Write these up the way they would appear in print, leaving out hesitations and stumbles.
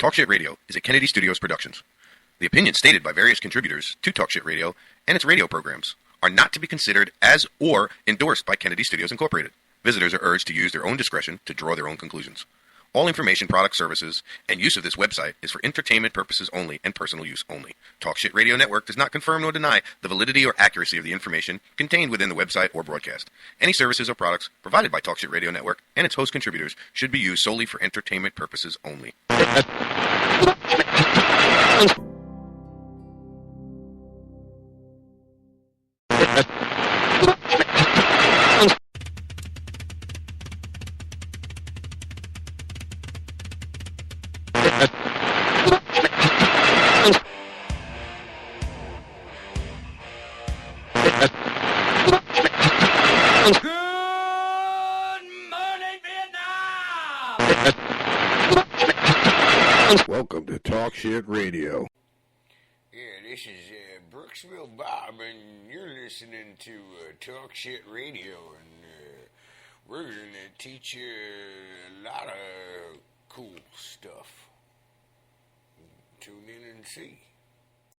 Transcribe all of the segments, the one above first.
Talk Shit Radio is a Kennedy Studios Productions. The opinions stated by various contributors to Talk Shit Radio and its radio programs are not to be considered as or endorsed by Kennedy Studios Incorporated. Visitors are urged to use their own discretion to draw their own conclusions. All information, products, services, and use of this website is for entertainment purposes only and personal use only. Talk Shit Radio Network does not confirm nor deny the validity or accuracy of the information contained within the website or broadcast. Any services or products provided by Talk Shit Radio Network and its host contributors should be used solely for entertainment purposes only. Welcome to Talk Shit Radio. Yeah, this is Brooksville Bob, and you're listening to Talk Shit Radio, and we're going to teach you a lot of cool stuff. Tune in and see.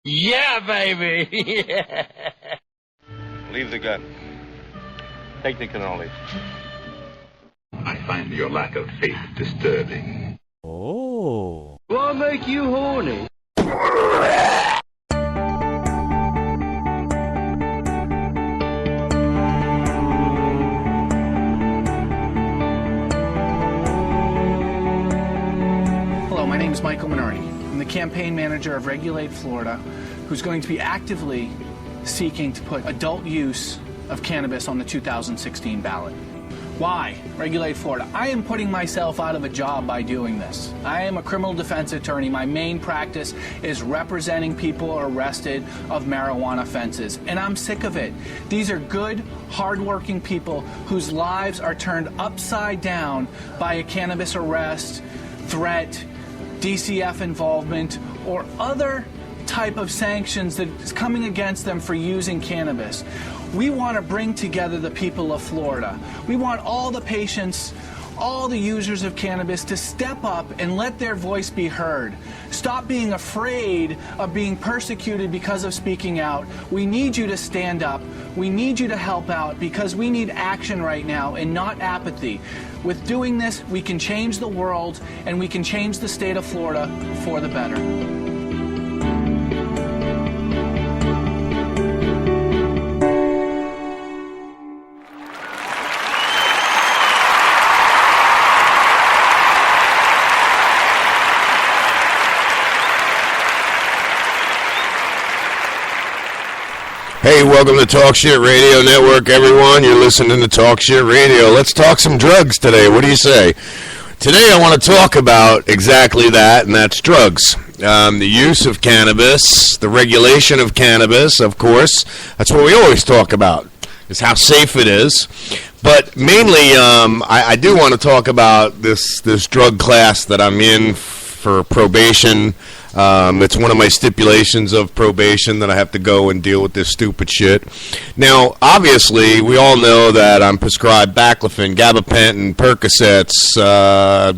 Yeah, baby! Yeah. Leave the gun. Take the cannoli. I find your lack of faith disturbing. Oh. What make you horny? Hello, my name is Michael Minardi. I'm the campaign manager of Regulate Florida, who's going to be actively seeking to put adult use of cannabis on the 2016 ballot. Why? Regulate Florida. I am putting myself out of a job by doing this. I am a criminal defense attorney. My main practice is representing people arrested of marijuana offenses, and I'm sick of it. These are good, hardworking people whose lives are turned upside down by a cannabis arrest, threat, DCF involvement, or other type of sanctions that is coming against them for using cannabis. We want to bring together the people of Florida. We want all the patients, all the users of cannabis to step up and let their voice be heard. Stop being afraid of being persecuted because of speaking out. We need you to stand up. We need you to help out because we need action right now and not apathy. With doing this, we can change the world and we can change the state of Florida for the better. Hey, welcome to Talk Shit Radio Network, everyone. You're listening to Talk Shit Radio. Let's talk some drugs today. What do you say? Today I want to talk about exactly that, and that's drugs. The use of cannabis, the regulation of cannabis, of course. That's what we always talk about, is how safe it is. But mainly, I do want to talk about this drug class that I'm in for probation. It's one of my stipulations of probation that I have to go and deal with this stupid shit. Now, obviously, we all know that I'm prescribed baclofen, gabapentin, Percocets, a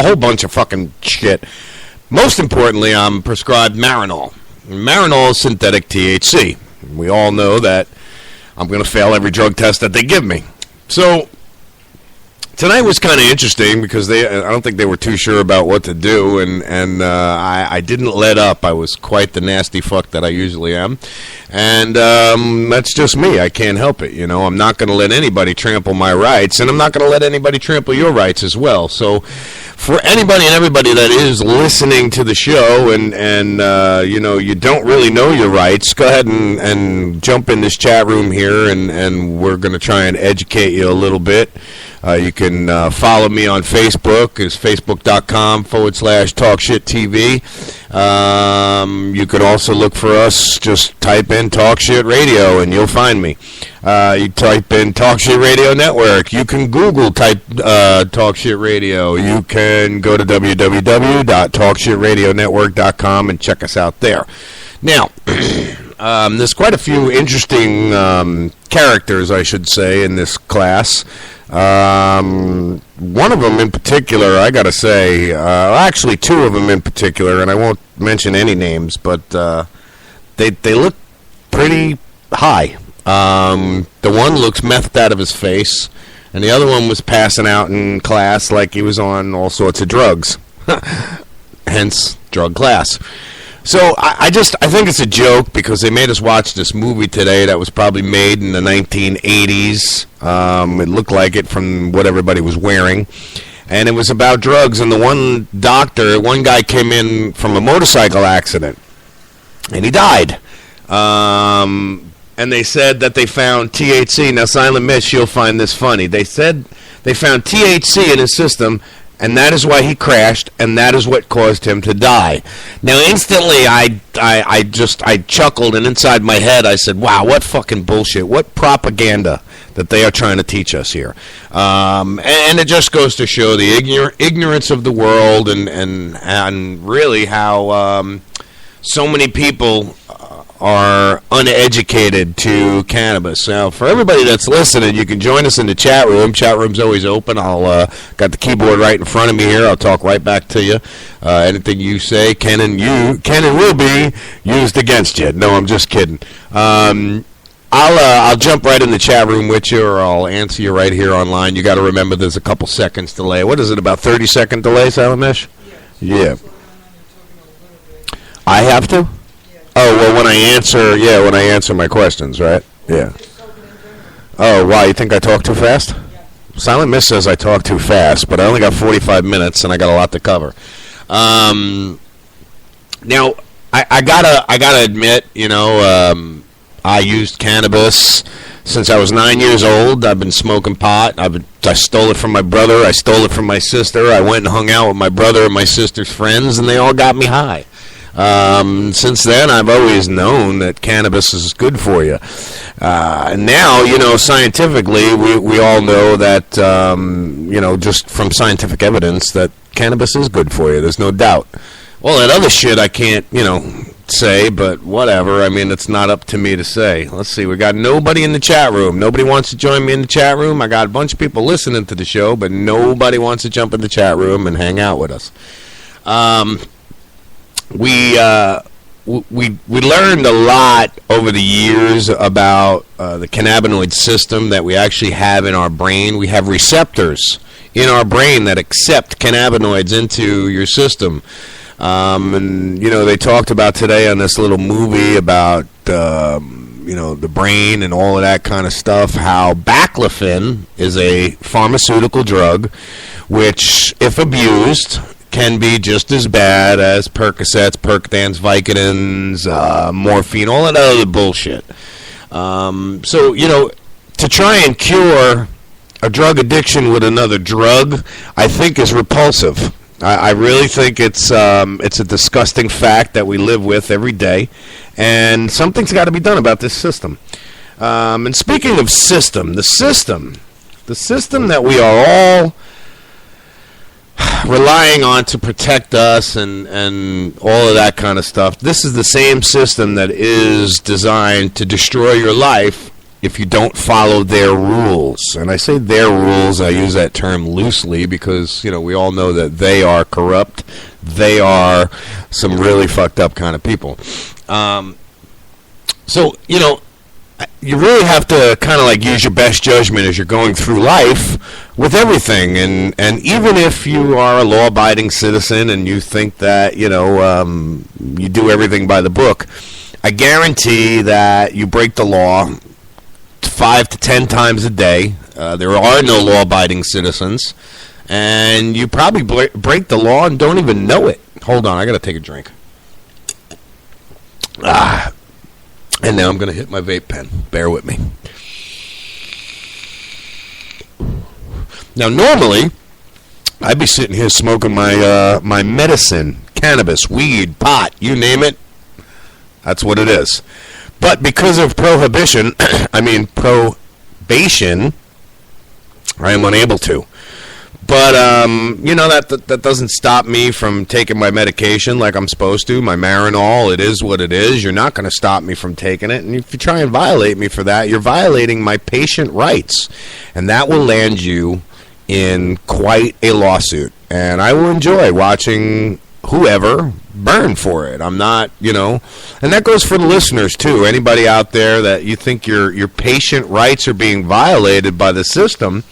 whole bunch of fucking shit. Most importantly, I'm prescribed Marinol. Marinol is synthetic THC. We all know that I'm going to fail every drug test that they give me. So tonight was kind of interesting because I don't think they were too sure about what to do, and I didn't let up. I was quite the nasty fuck that I usually am, and that's just me. I can't help it, you know. I'm not going to let anybody trample my rights, and I'm not going to let anybody trample your rights as well. So for anybody and everybody that is listening to the show and you know, you don't really know your rights, go ahead and jump in this chat room here, and we're going to try and educate you a little bit. You can follow me on Facebook. It's facebook.com/TalkShitTV. You could also look for us. Just type in Talk Shit Radio and you'll find me. You type in Talk Shit Radio Network. You can type Talk Shit Radio. You can go to www.talkshitradionetwork.com and check us out there. Now, there's quite a few interesting characters, I should say, in this class. One of them in particular, I got to say, actually two of them in particular, and I won't mention any names, but they look pretty high. The one looks methed out of his face, and the other one was passing out in class like he was on all sorts of drugs. Hence, drug class. So I think it's a joke because they made us watch this movie today that was probably made in the 1980s. It looked like it from what everybody was wearing. And it was about drugs. And the one guy came in from a motorcycle accident. And he died. And they said that they found THC. Now, Silent Miss, you'll find this funny. They said they found THC in his system, and that is why he crashed, and that is what caused him to die. Now, instantly, I chuckled, and inside my head, I said, wow, what fucking bullshit. What propaganda that they are trying to teach us here. And it just goes to show the ignorance of the world and really how so many people are uneducated to cannabis. Now, for everybody that's listening, you can join us in the chat room. Chat room's always open. I'll got the keyboard right in front of me here. I'll talk right back to you. Anything you say can and will be used against you. No, I'm just kidding. I'll jump right in the chat room with you, or I'll answer you right here online. You got to remember there's a couple seconds delay. What is it, about 30-second delay, Silent Mesh? Yeah. I have to? Oh, well, when I answer my questions, right? Yeah. Oh, why? You think I talk too fast? Silent Miss says I talk too fast, but I only got 45 minutes and I got a lot to cover. Now, I gotta admit, I used cannabis since I was 9 years old. I've been smoking pot. I stole it from my brother. I stole it from my sister. I went and hung out with my brother and my sister's friends, and they all got me high. Since then, I've always known that cannabis is good for you. And now, scientifically, we all know that, just from scientific evidence, that cannabis is good for you. There's no doubt. All that other shit I can't, say, but whatever. I mean, it's not up to me to say. Let's see. We got nobody in the chat room. Nobody wants to join me in the chat room. I got a bunch of people listening to the show, but nobody wants to jump in the chat room and hang out with us. We learned a lot over the years about the cannabinoid system that we actually have in our brain. We have receptors in our brain that accept cannabinoids into your system. And, they talked about today on this little movie about, the brain and all of that kind of stuff, how baclofen is a pharmaceutical drug which, if abused, can be just as bad as Percocets, Percodans, Vicodins, morphine, all that other bullshit. So, to try and cure a drug addiction with another drug, I think is repulsive. I really think it's a disgusting fact that we live with every day, and something's got to be done about this system. And speaking of system, the system that we are all relying on to protect us and all of that kind of stuff. This is the same system that is designed to destroy your life if you don't follow their rules. And I say their rules, I use that term loosely because, we all know that they are corrupt. They are some really fucked up kind of people. So, you really have to kind of use your best judgment as you're going through life with everything. And even if you are a law-abiding citizen and you think that, you do everything by the book, I guarantee that you break the law 5 to 10 times a day. There are no law-abiding citizens. And you probably break the law and don't even know it. Hold on, I got to take a drink. And now I'm going to hit my vape pen. Bear with me. Now, normally, I'd be sitting here smoking my medicine, cannabis, weed, pot, you name it. That's what it is. But because of probation, I am unable to. But, that doesn't stop me from taking my medication like I'm supposed to, my Marinol. It is what it is. You're not going to stop me from taking it. And if you try and violate me for that, you're violating my patient rights. And that will land you in quite a lawsuit. And I will enjoy watching whoever burn for it. I'm not, and that goes for the listeners, too. Anybody out there that you think your patient rights are being violated by the system,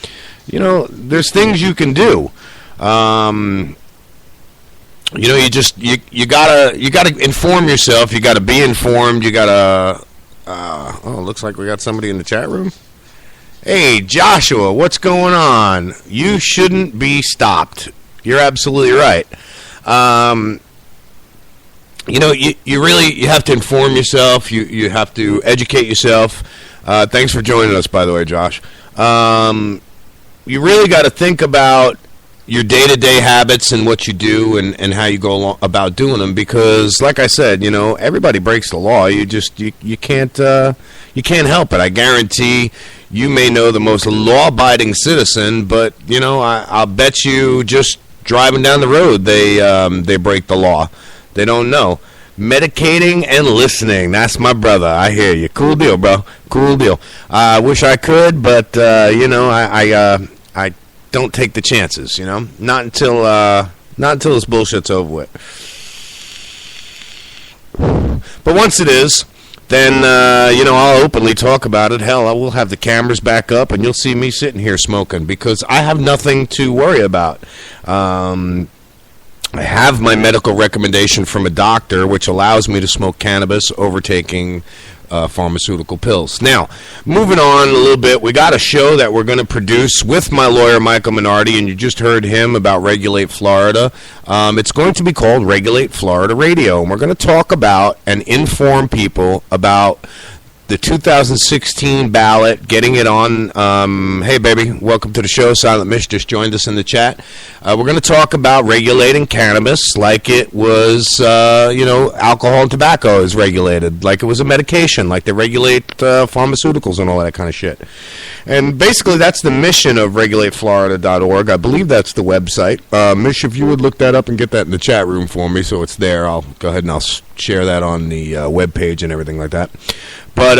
there's things you can do. You gotta inform yourself. You gotta be informed. You gotta. Looks like we got somebody in the chat room. Hey, Joshua, what's going on? You shouldn't be stopped. You're absolutely right. You have to inform yourself. You have to educate yourself. Thanks for joining us, by the way, Josh. You really got to think about your day-to-day habits and what you do and how you go about doing them, because, like I said, everybody breaks the law. You can't help it. I guarantee you may know the most law-abiding citizen, but I'll bet you just driving down the road they break the law. They don't know. Medicating and listening. That's my brother. I hear you. Cool deal, bro. Cool deal. I wish I could, but I don't take the chances. Not until this bullshit's over with. But once it is, then I'll openly talk about it. Hell, I will have the cameras back up, and you'll see me sitting here smoking because I have nothing to worry about. I have my medical recommendation from a doctor, which allows me to smoke cannabis over taking pharmaceutical pills. Now, moving on a little bit, we got a show that we're going to produce with my lawyer, Michael Minardi, and you just heard him about Regulate Florida. It's going to be called Regulate Florida Radio, and we're going to talk about and inform people about the 2016 ballot, getting it on. Hey, baby, welcome to the show. Silent Mish just joined us in the chat. We're going to talk about regulating cannabis like it was, alcohol and tobacco is regulated, like it was a medication, like they regulate pharmaceuticals and all that kind of shit. And basically, that's the mission of regulateflorida.org. I believe that's the website. Mish, if you would look that up and get that in the chat room for me so it's there, I'll go ahead and I'll share that on the webpage and everything like that. But,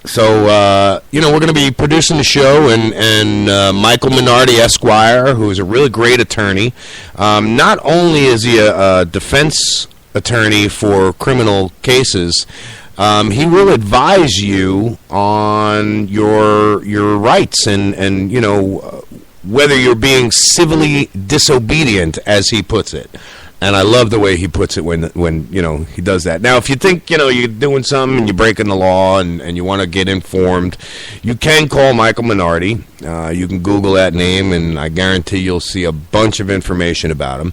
so, we're going to be producing the show, and Michael Minardi, Esquire, who is a really great attorney. Not only is he a defense attorney for criminal cases, he will advise you on your rights and whether you're being civilly disobedient, as he puts it. And I love the way he puts it when he does that. Now, if you think, you're doing something and you're breaking the law and you want to get informed, you can call Michael Minardi. You can Google that name, and I guarantee you'll see a bunch of information about him.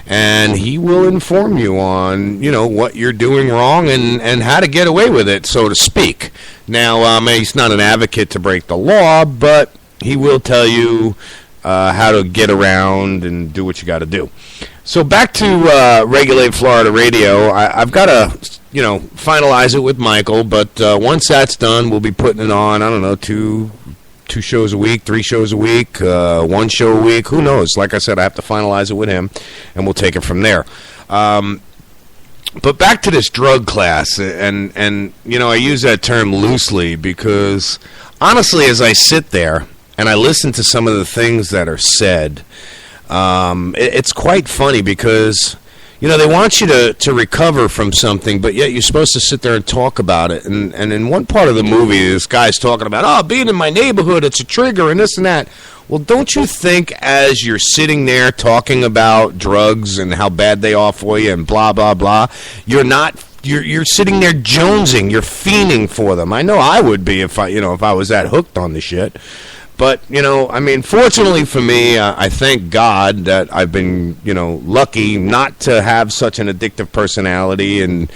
And he will inform you on, what you're doing wrong and how to get away with it, so to speak. Now, he's not an advocate to break the law, but he will tell you how to get around and do what you got to do. So back to Regulate Florida Radio. I've got to, finalize it with Michael, but once that's done, we'll be putting it on, I don't know, two shows a week, 3 shows a week, 1 show a week. Who knows? Like I said, I have to finalize it with him, and we'll take it from there. But back to this drug class, and I use that term loosely because, honestly, as I sit there and I listen to some of the things that are said, it's quite funny because, they want you to recover from something, but yet you're supposed to sit there and talk about it. And in one part of the movie, this guy's talking about, being in my neighborhood, it's a trigger and this and that. Well, don't you think as you're sitting there talking about drugs and how bad they are for you and blah, blah, blah, you're sitting there jonesing, you're fiending for them. I know I would be if I was that hooked on the shit. But, fortunately for me, I thank God that I've been, lucky not to have such an addictive personality. And,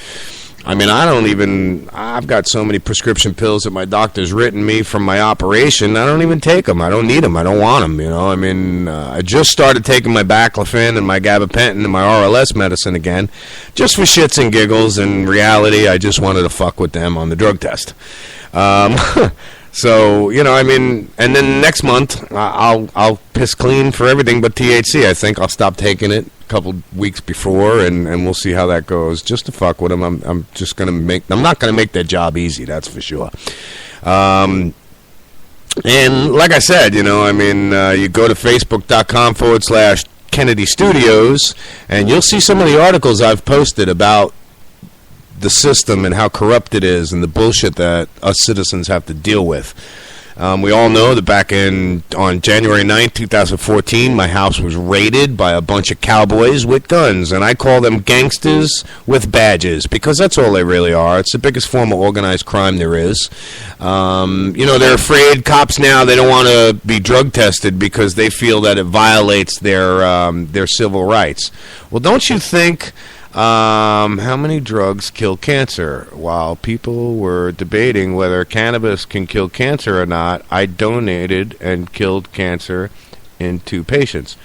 I've got so many prescription pills that my doctor's written me from my operation. I don't even take them. I don't need them. I don't want them, I just started taking my baclofen and my gabapentin and my RLS medicine again, just for shits and giggles. In reality, I just wanted to fuck with them on the drug test. So, I mean, and then next month I'll piss clean for everything but THC. I think I'll stop taking it a couple weeks before, and we'll see how that goes. Just to fuck with them, I'm just gonna I'm not gonna make their job easy. That's for sure. And like I said, you go to facebook.com/Kennedy Studios, and you'll see some of the articles I've posted about the system and how corrupt it is and the bullshit that us citizens have to deal with. We all know that back on January 9th, 2014, my house was raided by a bunch of cowboys with guns, and I call them gangsters with badges because that's all they really are. It's the biggest form of organized crime there is. They're afraid, cops now, they don't want to be drug tested because they feel that it violates their civil rights. Well, don't you think... how many drugs kill cancer? While people were debating whether cannabis can kill cancer or not, I donated and killed cancer in 2 patients.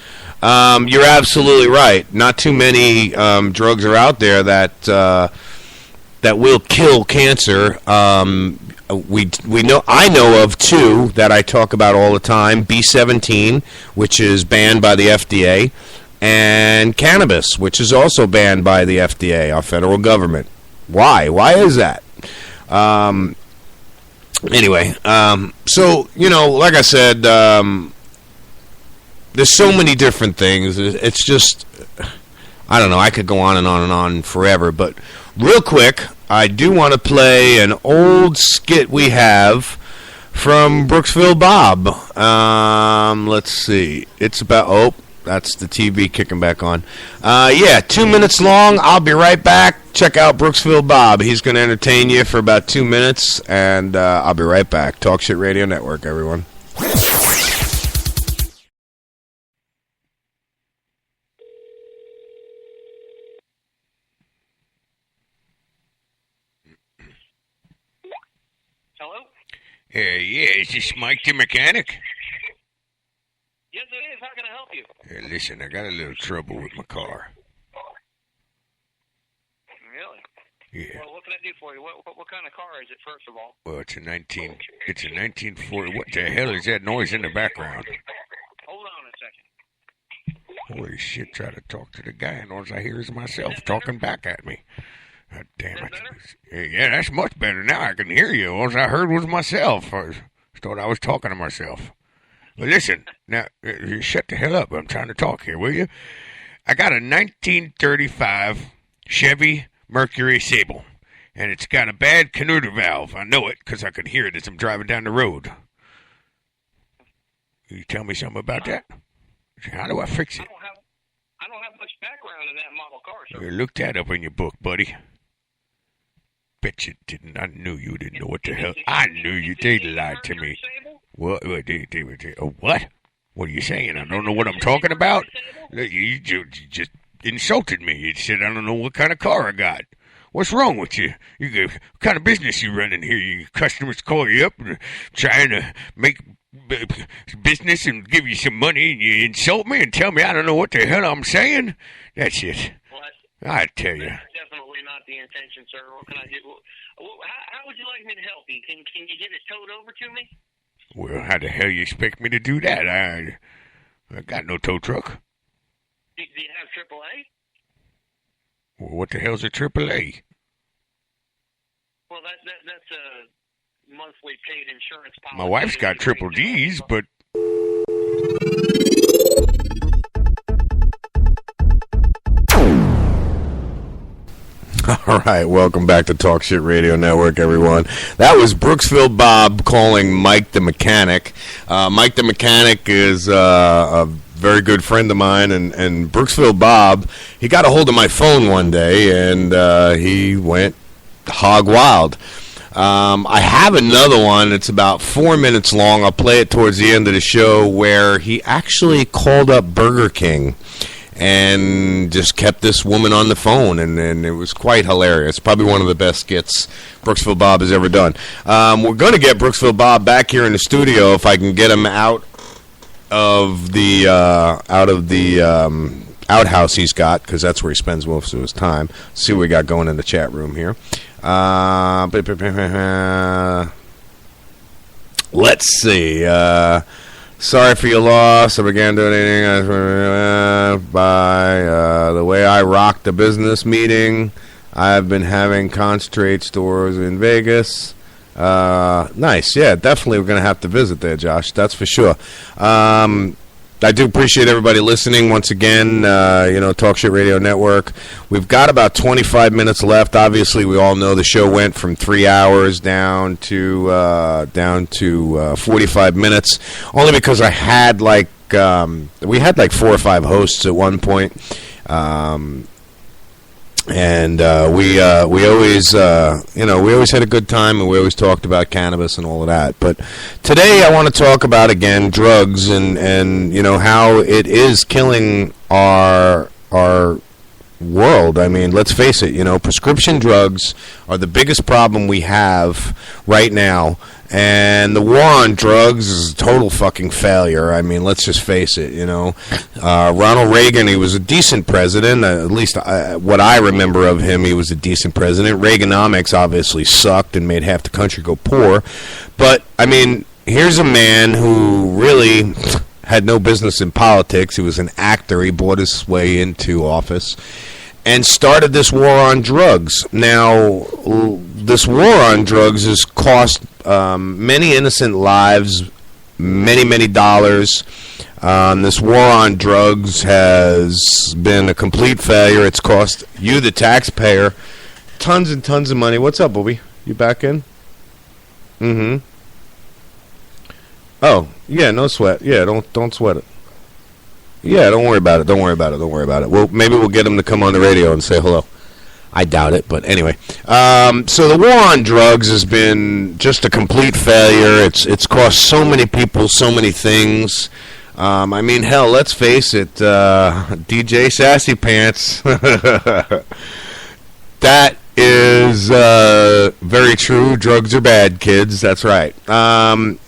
You're absolutely right. Not too many drugs are out there that will kill cancer. I know of 2 that I talk about all the time. B17, which is banned by the FDA. And cannabis, which is also banned by the FDA, our federal government. Why? Why is that? Anyway, so, like I said, there's so many different things. It's just, I don't know, I could go on and on and on forever. But real quick, I do want to play an old skit we have from Brooksville Bob. Let's see. It's about, that's the TV kicking back on. 2 minutes long. I'll be right back. Check out Brooksville Bob. He's going to entertain you for about 2 minutes, and I'll be right back. Talk Shit Radio Network, everyone. Hello? Is this Mike the mechanic? Yes, it is. How can I help you? Listen, I got a little trouble with my car. Really? Yeah. Well, what can I do for you? What kind of car is it, first of all? Well, it's a 1940. What the hell is that noise in the background? Hold on a second. Holy shit, try to talk to the guy, and all I hear is myself talking back at me. God damn it. Yeah, that's much better. Now I can hear you. All I heard was myself. I thought I was talking to myself. Well, listen, now, shut the hell up. I'm trying to talk here, will you? I got a 1935 Chevy Mercury Sable, and it's got a bad Canuter valve. I know it because I could hear it as I'm driving down the road. Can you tell me something about that? How do I fix it? I don't have much background in that model car, sir. Look that up in your book, buddy. Bet you didn't. I knew you didn't know what the hell. I knew you. They lied to me. What? What are you saying? I don't know what I'm talking about? You just insulted me. You said I don't know what kind of car I got. What's wrong with you? What kind of business you running here? Your customers call you up and trying to make business and give you some money, and you insult me and tell me I don't know what the hell I'm saying? That's it. I tell you. That's definitely not the intention, sir. What can I do? How would you like me to help you? Can you get it towed over to me? Well, how the hell you expect me to do that? I got no tow truck. Do you have AAA? Well, what the hell's a AAA? Well, that's a monthly paid insurance policy. My wife's got triple D's, but... All right, welcome back to Talk Shit Radio Network, everyone. That was Brooksville Bob calling Mike the Mechanic. Mike the Mechanic is a very good friend of mine, and Brooksville Bob, he got a hold of my phone one day, and he went hog wild. I have another one. It's about 4 minutes long. I'll play it towards the end of the show, where he actually called up Burger King and just kept this woman on the phone, and it was quite hilarious. Probably one of the best skits Brooksville Bob has ever done. We're going to get Brooksville Bob back here in the studio if I can get him out of the outhouse he's got, because that's where he spends most of his time. Let's see what we got going in the chat room here. Let's see. Sorry for your loss. I began doing anything by the way I rocked the business meeting. I've been having concentrate stores in Vegas. Nice. Yeah, definitely we're going to have to visit there, Josh. That's for sure. I do appreciate everybody listening once again. Talk Shit Radio Network. We've got about 25 minutes left. Obviously, we all know the show went from 3 hours down to 45 minutes. Only because I had we had 4 or 5 hosts at one point. And we always had a good time, and we always talked about cannabis and all of that. But today I want to talk about, again, drugs and how it is killing our world. I mean, let's face it, prescription drugs are the biggest problem we have right now. And the war on drugs is a total fucking failure. I mean, let's just face it, Ronald Reagan, he was a decent president. At least what I remember of him, he was a decent president. Reaganomics obviously sucked and made half the country go poor. But, I mean, here's a man who really had no business in politics. He was an actor. He bought his way into office and started this war on drugs. Now, this war on drugs has cost many innocent lives, many, many dollars. This war on drugs has been a complete failure. It's cost you, the taxpayer, tons and tons of money. What's up, Bobby? You back in? Mm-hmm. Oh, yeah, no sweat. Yeah, don't sweat it. Yeah, don't worry about it. Don't worry about it. Well, maybe we'll get him to come on the radio and say hello. I doubt it, but anyway. So the war on drugs has been just a complete failure. It's cost so many people so many things. I mean, hell, let's face it. DJ Sassy Pants. That is very true. Drugs are bad, kids. That's right. And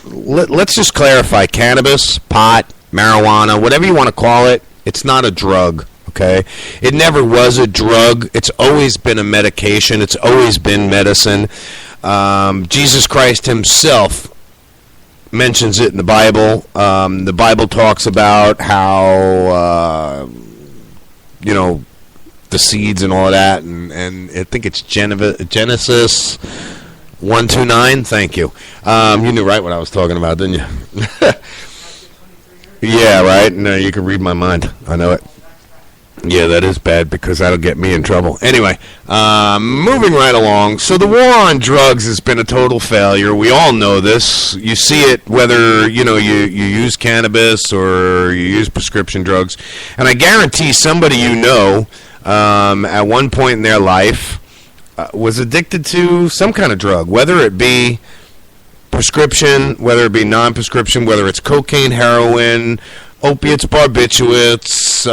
let's just clarify. Cannabis, pot, marijuana, whatever you want to call it, it's not a drug, okay? It never was a drug. It's always been a medication. It's always been medicine. Jesus Christ himself mentions it in the Bible. The Bible talks about how, the seeds and all of that, and I think it's Genesis 1:29. Thank you. You knew right what I was talking about, didn't you? Yeah, right. No, you can read my mind. I know it. Yeah, that is bad because that'll get me in trouble. Anyway, moving right along. So the war on drugs has been a total failure. We all know this. You see it whether, you use cannabis or you use prescription drugs. And I guarantee somebody at one point in their life was addicted to some kind of drug, whether it be prescription, whether it be non-prescription, whether it's cocaine, heroin, opiates, barbiturates,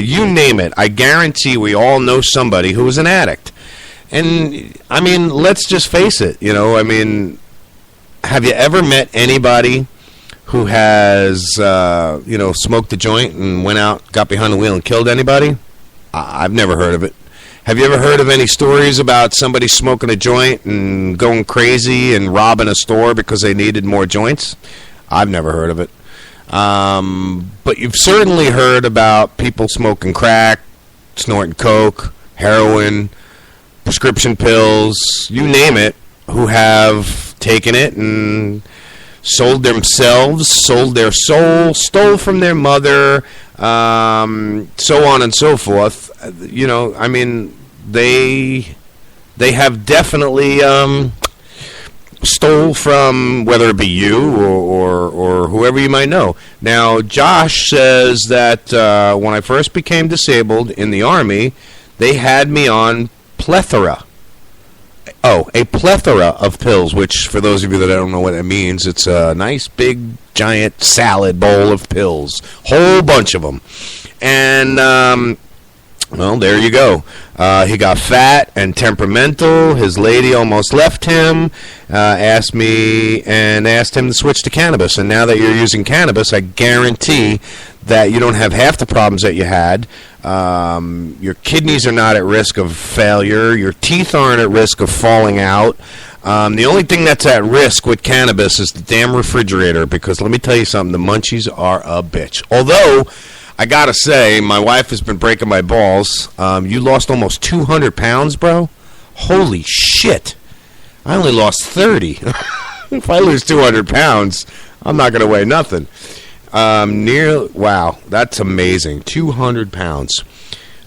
you name it. I guarantee we all know somebody who was an addict. And, I mean, let's just face it, have you ever met anybody who has, smoked a joint and went out, got behind the wheel and killed anybody? I've never heard of it. Have you ever heard of any stories about somebody smoking a joint and going crazy and robbing a store because they needed more joints? I've never heard of it. But you've certainly heard about people smoking crack, snorting coke, heroin, prescription pills, you name it, who have taken it and sold themselves, sold their soul, stole from their mother, so on and so forth. They have definitely stole from, whether it be you or whoever you might know. Now, Josh says that when I first became disabled in the Army, they had me on plethora. Oh, a plethora of pills, which, for those of you that don't know what it means, it's a nice, big, giant salad bowl of pills. Whole bunch of them. And, well, there you go. He got fat and temperamental. His lady almost left him, asked him to switch to cannabis. And now that you're using cannabis, I guarantee that you don't have half the problems that you had. Your kidneys are not at risk of failure. Your teeth aren't at risk of falling out. The only thing that's at risk with cannabis is the damn refrigerator, because let me tell you something, the munchies are a bitch. Although, I gotta say, my wife has been breaking my balls. You lost almost 200 pounds, bro? Holy shit. I only lost 30. If I lose 200 pounds, I'm not gonna weigh nothing. Wow, that's amazing. 200 pounds.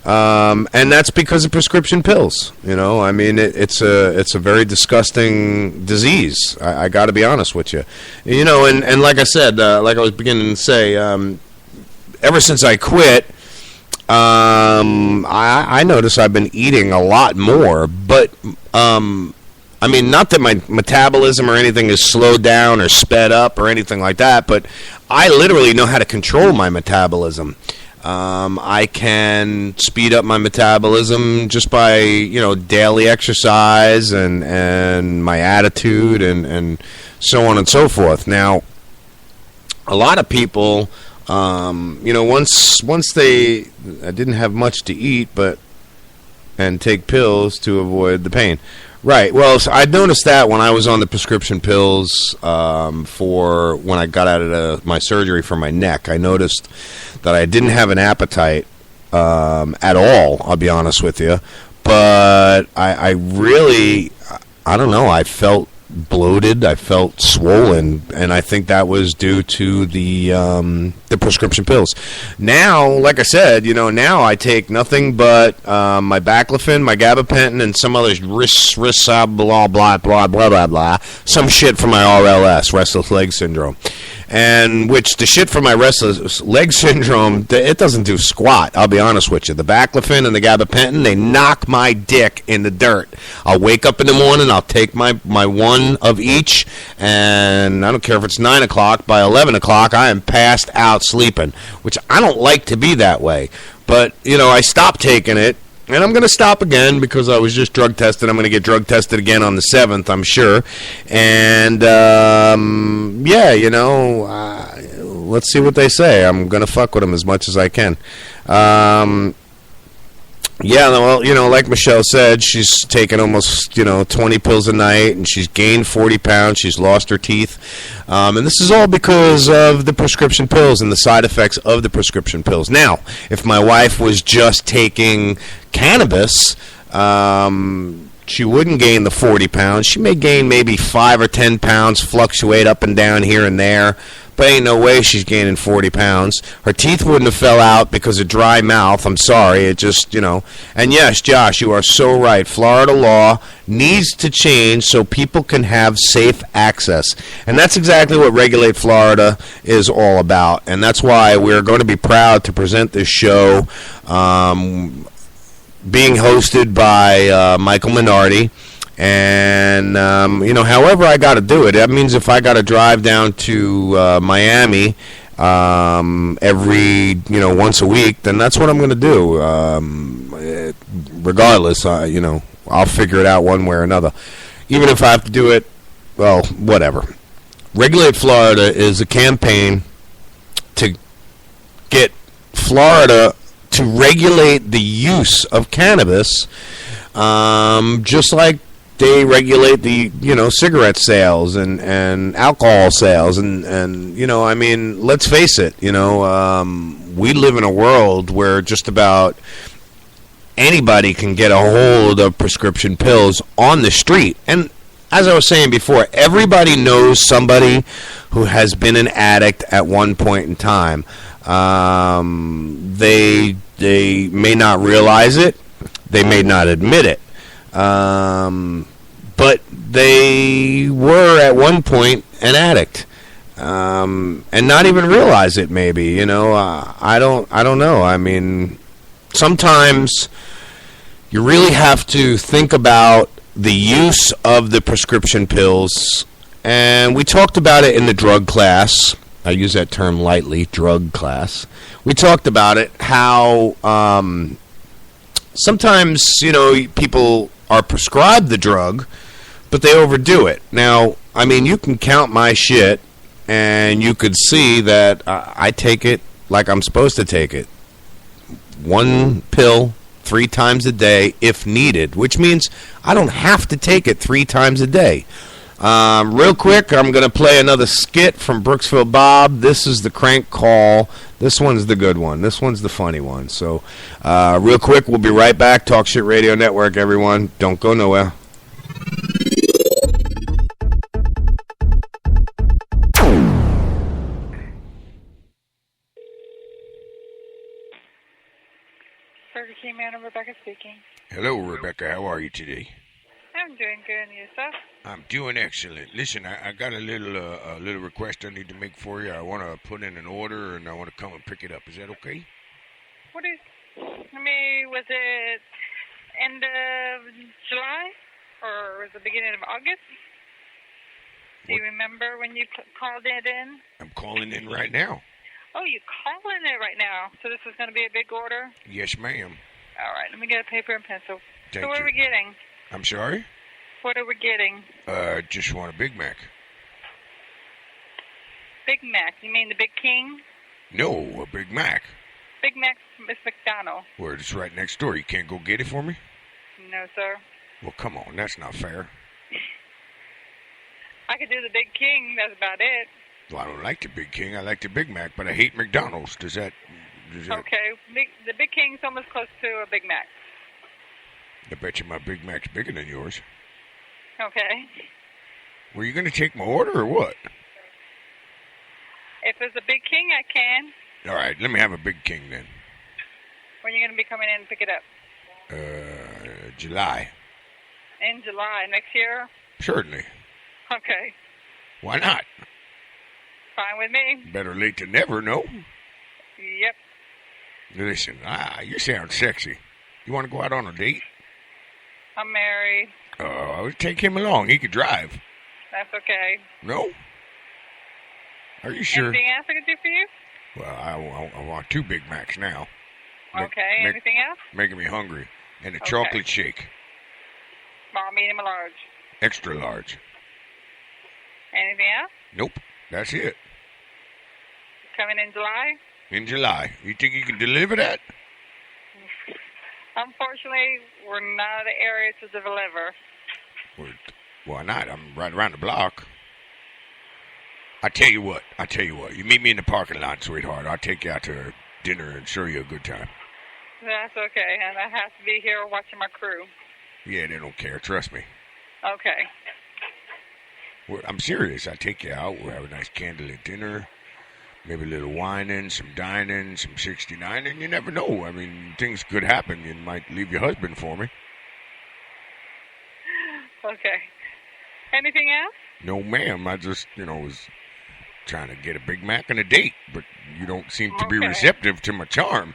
And that's because of prescription pills. You know, I mean, it's a very disgusting disease. I got to be honest with you. You know, and like I said, like I was beginning to say, ever since I quit, I notice I've been eating a lot more. But I mean, not that my metabolism or anything is slowed down or sped up or anything like that, but I literally know how to control my metabolism. I can speed up my metabolism just by, you know, daily exercise and my attitude and so on and so forth. Now, a lot of people, you know, once I didn't have much to eat, and take pills to avoid the pain. Right. Well, so I noticed that when I was on the prescription pills for when I got out of my surgery for my neck. I noticed that I didn't have an appetite at all, I'll be honest with you. But I really, I don't know, I felt bloated, I felt swollen, and I think that was due to the prescription pills. Now, like I said, you know, now I take nothing but my baclofen, my gabapentin, and some other blah blah blah blah blah blah, some shit for my RLS, restless leg syndrome. And which the shit for my restless leg syndrome, it doesn't do squat, I'll be honest with you. The baclofen and the gabapentin, they knock my dick in the dirt. I'll wake up in the morning, I'll take my one of each, and I don't care if it's 9 o'clock, by 11 o'clock, I am passed out sleeping, which I don't like to be that way. But, you know, I stopped taking it, and I'm going to stop again because I was just drug tested. I'm going to get drug tested again on the 7th, I'm sure. And, yeah, you know, let's see what they say. I'm going to fuck with them as much as I can. Yeah, well, you know, like Michelle said, she's taken almost, 20 pills a night, and she's gained 40 pounds. She's lost her teeth. And this is all because of the prescription pills and the side effects of the prescription pills. Now, if my wife was just taking cannabis, she wouldn't gain the 40 pounds. She may gain maybe 5 or 10 pounds, fluctuate up and down here and there. But ain't no way she's gaining 40 pounds. Her teeth wouldn't have fell out because of dry mouth. I'm sorry. It just, And yes, Josh, you are so right. Florida law needs to change so people can have safe access. And that's exactly what Regulate Florida is all about. And that's why we're going to be proud to present this show being hosted by Michael Minardi. And, however I got to do it. That means if I got to drive down to Miami every, once a week, then that's what I'm going to do. Regardless, I'll figure it out one way or another. Even if I have to do it, well, whatever. Regulate Florida is a campaign to get Florida to regulate the use of cannabis, just like they regulate the, cigarette sales and alcohol sales. And I mean, let's face it, we live in a world where just about anybody can get a hold of prescription pills on the street. And as I was saying before, everybody knows somebody who has been an addict at one point in time. They may not realize it. They may not admit it. But they were at one point an addict, and not even realize it. Maybe I don't know. I mean, sometimes you really have to think about the use of the prescription pills, and we talked about it in the drug class. I use that term lightly, drug class. We talked about it, how sometimes people are prescribed the drug, but they overdo it. Now, I mean, you can count my shit, and you could see that I take it like I'm supposed to take it. One pill 3 times a day if needed, which means I don't have to take it 3 times a day. Real quick, I'm going to play another skit from Brooksville Bob. This is the crank call. This one's the good one. This one's the funny one. So, real quick, we'll be right back. Talk Shit Radio Network, everyone. Don't go nowhere. Burger King man, Rebecca speaking. Hello, Rebecca. How are you today? I'm doing good, and yourself? I'm doing excellent. Listen, I got a little request I need to make for you. I want to put in an order, and I want to come and pick it up. Is that okay? Was it end of July, or was it the beginning of August? Do you remember when you called it in? I'm calling in right now. Oh, you're calling it right now. So this is going to be a big order? Yes, ma'am. All right, let me get a paper and pencil. Thank so what you. are we getting? I'm sorry? What are we getting? Just want a Big Mac. Big Mac. You mean the Big King? No, a Big Mac. Big Mac is McDonald's. Where it's right next door. You can't go get it for me? No, sir. Well, come on. That's not fair. I could do the Big King. That's about it. Well, I don't like the Big King. I like the Big Mac, but I hate McDonald's. Does that... Okay. The Big King's almost close to a Big Mac. I bet you my Big Mac's bigger than yours. Okay. Were you going to take my order or what? If it's a Big King, I can. All right, let me have a Big King then. When are you going to be coming in and pick it up? July. In July next year? Certainly. Okay. Why not? Fine with me. Better late than never, no? Yep. Listen, you sound sexy. You want to go out on a date? I'm married. I would take him along. He could drive. That's okay. No? Are you sure? Anything else I can do for you? Well, I want 2 Big Macs now. Okay. Anything else? Making me hungry. And a Okay. chocolate shake. Small, medium, or large? Extra large. Anything else? Nope. That's it. Coming in July? In July. You think you can deliver that? Unfortunately, we're not the area to deliver. Why not? I'm right around the block. I tell you what. You meet me in the parking lot, sweetheart. I'll take you out to dinner and show you a good time. That's okay, and I have to be here watching my crew. Yeah, they don't care. Trust me. Okay. I'm serious. I take you out. We'll have a nice candlelit dinner. Maybe a little whining, some dining, some 69, and you never know. I mean, things could happen. You might leave your husband for me. Okay. Anything else? No, ma'am. I just, was trying to get a Big Mac and a date, but you don't seem to be receptive to my charm.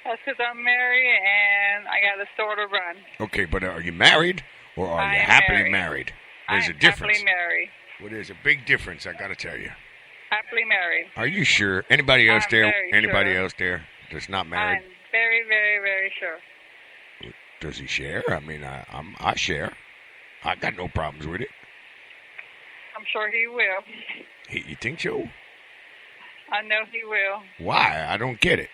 That's because I'm married and I got a store to run. Okay, but are you married or are you happily married? There's a difference. Happily married. Well, there's a big difference, I got to tell you. Happily married. Are you sure? Anybody else I'm there? very Anybody sure. else there that's not married? I'm very, very, very sure. Does he share? I mean, I share. I got no problems with it. I'm sure he will. You think so? I know he will. Why? I don't get it.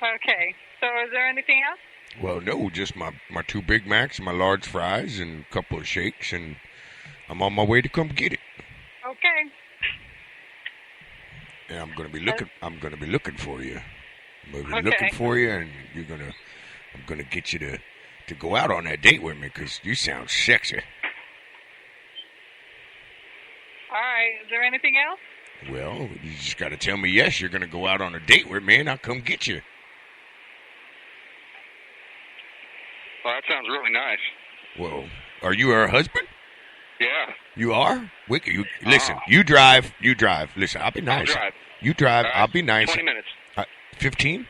Okay. So is there anything else? Well, no, just my 2 Big Macs, my large fries, and a couple of shakes, and I'm on my way to come get it. Okay. And I'm gonna be looking. I'm gonna be looking for you. I'm gonna be Okay. looking for you, and I'm gonna get you to go out on that date with me because you sound sexy. All right. Is there anything else? Well, you just got to tell me yes. You're gonna go out on a date with me, and I'll come get you. Well, that sounds really nice. Well, are you her husband? Yeah. You are? Wicked. Listen, you drive. Listen, I'll be nice. I'll drive. You drive. All right, I'll be nice. 20 minutes. 15?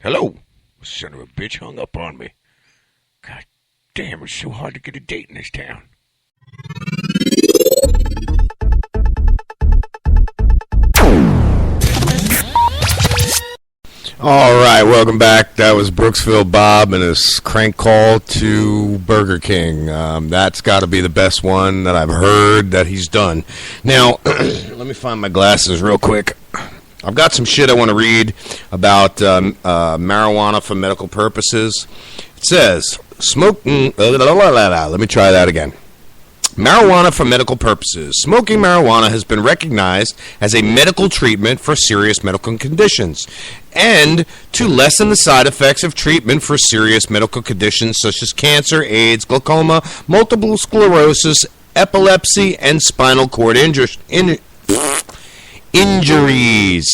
Hello? Son of a bitch hung up on me. God damn, it's so hard to get a date in this town. All right, welcome back. That was Brooksville Bob and his crank call to Burger King. That's got to be the best one that I've heard that he's done. Now, let me find my glasses real quick. I've got some shit I want to read about marijuana for medical purposes. It says, smoking... let me try that again. Marijuana for medical purposes. Smoking marijuana has been recognized as a medical treatment for serious medical conditions and to lessen the side effects of treatment for serious medical conditions such as cancer, AIDS, glaucoma, multiple sclerosis, epilepsy, and spinal cord injuries.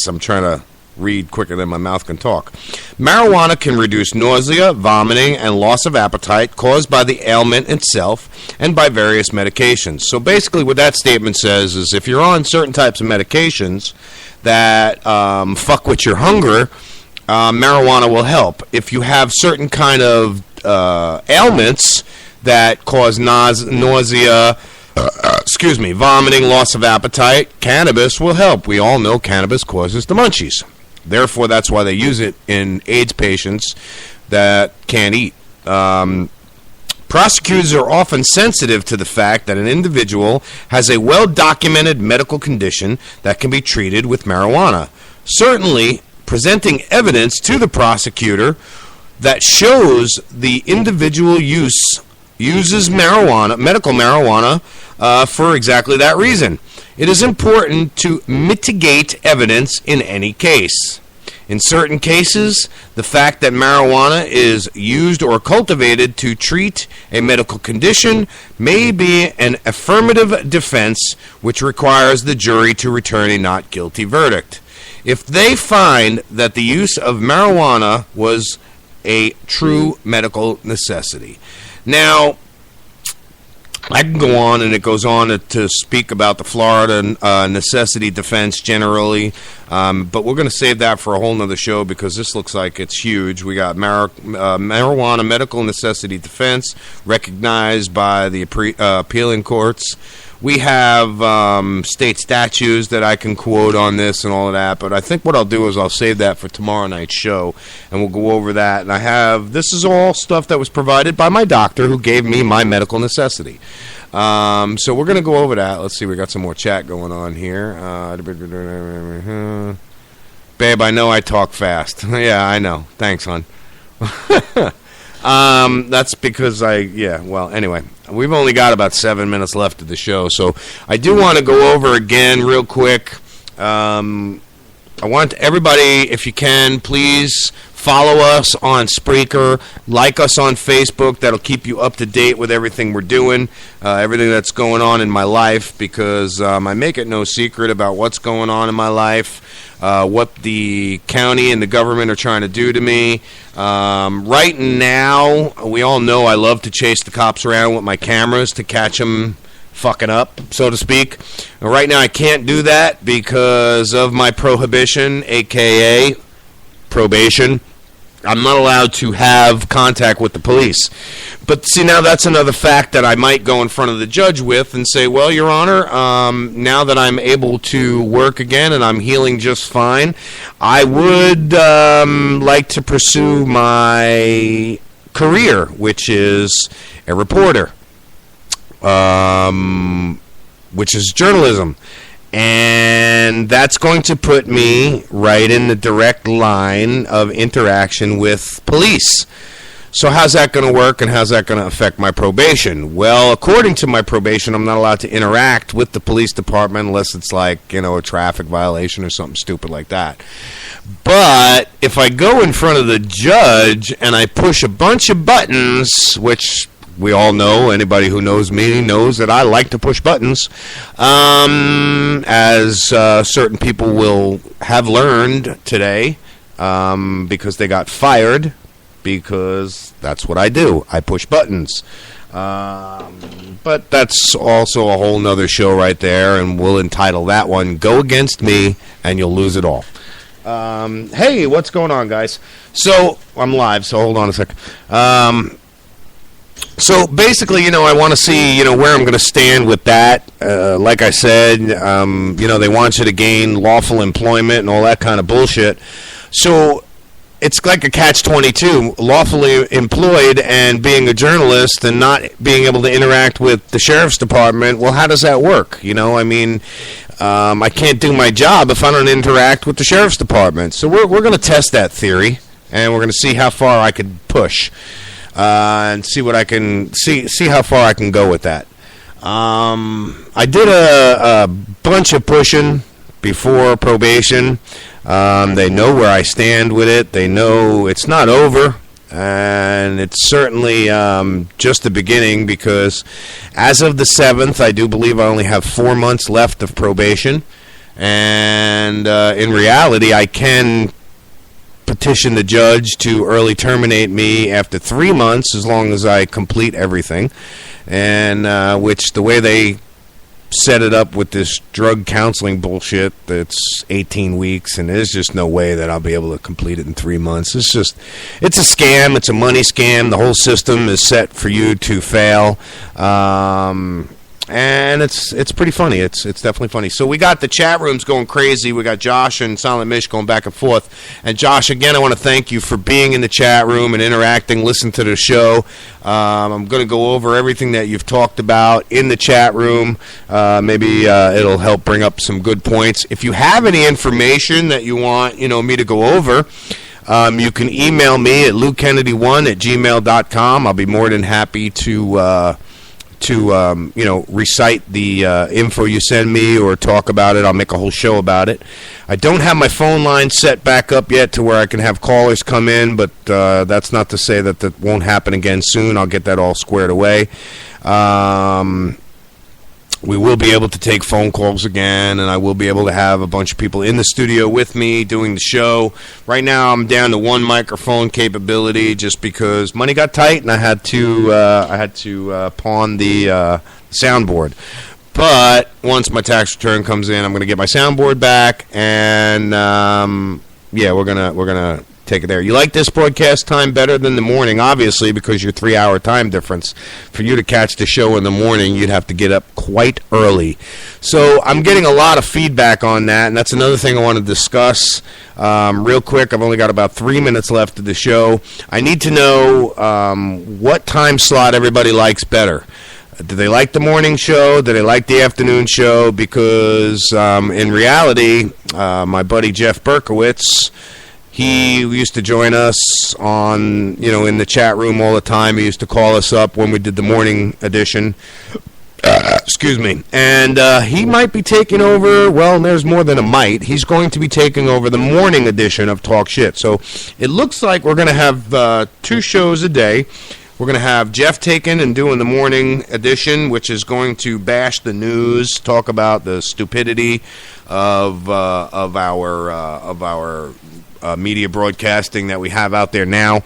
I'm trying to read quicker than my mouth can talk. Marijuana can reduce nausea, vomiting, and loss of appetite caused by the ailment itself and by various medications. So basically what that statement says is if you're on certain types of medications that fuck with your hunger, marijuana will help. If you have certain kind of ailments that cause nausea, vomiting, loss of appetite, cannabis will help. We all know cannabis causes the munchies. Therefore, that's why they use it in AIDS patients that can't eat. Prosecutors are often sensitive to the fact that an individual has a well-documented medical condition that can be treated with marijuana. Certainly, presenting evidence to the prosecutor that shows the individual uses marijuana, medical marijuana, for exactly that reason. It is important to mitigate evidence in any case. In certain cases, the fact that marijuana is used or cultivated to treat a medical condition may be an affirmative defense which requires the jury to return a not guilty verdict. If they find that the use of marijuana was a true medical necessity. Now, I can go on, and it goes on to speak about the Florida necessity defense generally, but we're going to save that for a whole nother show because this looks like it's huge. We got marijuana medical necessity defense recognized by the appealing courts. We have state statutes that I can quote on this and all of that, but I think what I'll do is I'll save that for tomorrow night's show, and we'll go over that. And this is all stuff that was provided by my doctor who gave me my medical necessity. So we're going to go over that. Let's see, we got some more chat going on here. Babe, I know I talk fast. Yeah, I know. Thanks, hon. That's because anyway, we've only got about 7 minutes left of the show, so I do want to go over again real quick. I want everybody, if you can, please follow us on Spreaker, like us on Facebook. That'll keep you up to date with everything we're doing, everything that's going on in my life, because I make it no secret about what's going on in my life, what the county and the government are trying to do to me. Right now, we all know I love to chase the cops around with my cameras to catch them fucking up, so to speak. Right now, I can't do that because of my prohibition, a.k.a. probation. I'm not allowed to have contact with the police. But see, now that's another fact that I might go in front of the judge with and say, well, Your Honor, now that I'm able to work again and I'm healing just fine, I would like to pursue my career, which is a reporter, which is journalism. And that's going to put me right in the direct line of interaction with police. So how's that going to work, and how's that going to affect my probation? Well, according to my probation, I'm not allowed to interact with the police department unless it's like, a traffic violation or something stupid like that. But if I go in front of the judge and I push a bunch of buttons, which we all know, anybody who knows me knows that I like to push buttons, as certain people will have learned today, because they got fired, because that's what I do. I push buttons. But that's also a whole nother show right there, and we'll entitle that one, Go Against Me, and You'll Lose It All. Hey, what's going on, guys? So, I'm live, so hold on a second. So basically, I want to see, where I'm going to stand with that. Like I said, they want you to gain lawful employment and all that kind of bullshit. So it's like a catch-22, lawfully employed and being a journalist and not being able to interact with the sheriff's department. Well, how does that work? I can't do my job if I don't interact with the sheriff's department. So we're going to test that theory, and we're going to see how far I can push, and see what I can see how far I can go with that. I did a bunch of pushing before probation. They know where I stand with it. They know it's not over. And it's certainly just the beginning, because as of the 7th, I do believe I only have 4 months left of probation. And in reality, I can petition the judge to early terminate me after 3 months, as long as I complete everything. And which, the way they set it up with this drug counseling bullshit, that's 18 weeks, and there's just no way that I'll be able to complete it in 3 months. It's a scam. It's a money scam. The whole system is set for you to fail. And it's pretty funny. It's definitely funny. So we got the chat rooms going crazy. We got Josh and Silent Mish going back and forth. And Josh, again, I want to thank you for being in the chat room and interacting, listen to the show. I'm going to go over everything that you've talked about in the chat room. Maybe it'll help bring up some good points. If you have any information that you want, me to go over, you can email me at lukennedy1@gmail.com. I'll be more than happy to recite the info you send me or talk about it. I'll make a whole show about it. I don't have my phone line set back up yet to where I can have callers come in, but that's not to say that won't happen again soon. I'll get that all squared away. We will be able to take phone calls again, and I will be able to have a bunch of people in the studio with me doing the show. Right now, I'm down to one microphone capability just because money got tight, and I had to pawn the soundboard. But once my tax return comes in, I'm going to get my soundboard back, and we're gonna take it there. You like this broadcast time better than the morning, obviously, because your 3-hour time difference. For you to catch the show in the morning, you'd have to get up quite early. So I'm getting a lot of feedback on that, and that's another thing I want to discuss real quick. I've only got about 3 minutes left of the show. I need to know what time slot everybody likes better. Do they like the morning show? Do they like the afternoon show? Because in reality, my buddy Jeff Berkowitz, he used to join us on, in the chat room all the time. He used to call us up when we did the morning edition. Excuse me. And he might be taking over, well, there's more than a might. He's going to be taking over the morning edition of Talk Shit. So it looks like we're going to have 2 shows a day. We're going to have Jeff taking and doing the morning edition, which is going to bash the news, talk about the stupidity of our media broadcasting that we have out there now,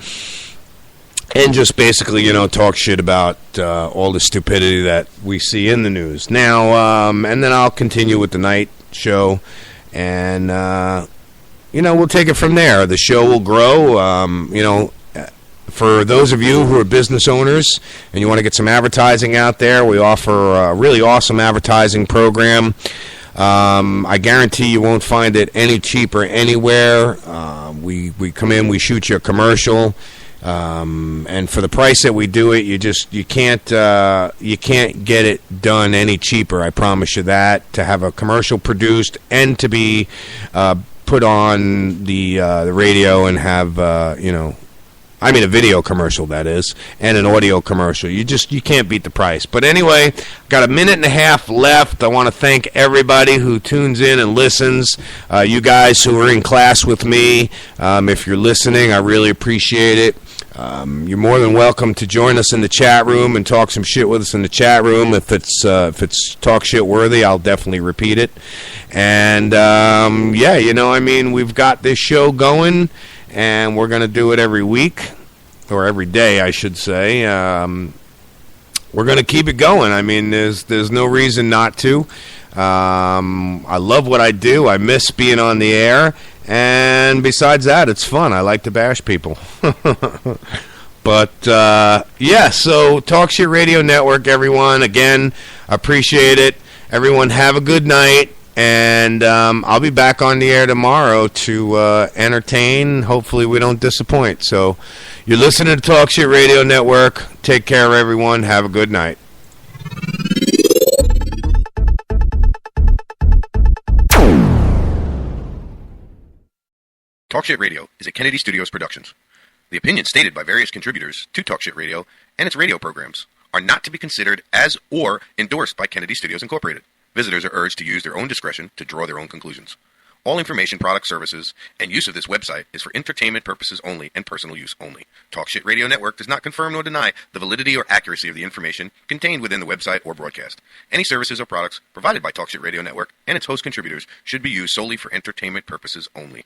and just basically, talk shit about all the stupidity that we see in the news. Now, and then I'll continue with the night show, and, we'll take it from there. The show will grow, For those of you who are business owners and you want to get some advertising out there, we offer a really awesome advertising program. I guarantee you won't find it any cheaper anywhere. We come in, we shoot you a commercial, and for the price that we do it, you can't get it done any cheaper. I promise you that. To have a commercial produced and to be put on the radio and have a video commercial, that is, and an audio commercial. You can't beat the price. But anyway, got a minute and a half left. I want to thank everybody who tunes in and listens. You guys who are in class with me, if you're listening, I really appreciate it. You're more than welcome to join us in the chat room and talk some shit with us in the chat room. If it's talk shit worthy, I'll definitely repeat it. And we've got this show going, and we're going to do it every week, or every day, I should say. We're going to keep it going. There's no reason not to. I love what I do. I miss being on the air. And besides that, it's fun. I like to bash people. But, so Talk Shit Radio Network, everyone. Again, appreciate it. Everyone, have a good night. And I'll be back on the air tomorrow to entertain. Hopefully we don't disappoint. So you're listening to Talk Shit Radio Network. Take care, everyone. Have a good night. Talk Shit Radio is a Kennedy Studios Productions. The opinions stated by various contributors to Talk Shit Radio and its radio programs are not to be considered as or endorsed by Kennedy Studios Incorporated. Visitors are urged to use their own discretion to draw their own conclusions. All information, products, services, and use of this website is for entertainment purposes only and personal use only. Talk Shit Radio Network does not confirm nor deny the validity or accuracy of the information contained within the website or broadcast. Any services or products provided by Talk Shit Radio Network and its host contributors should be used solely for entertainment purposes only.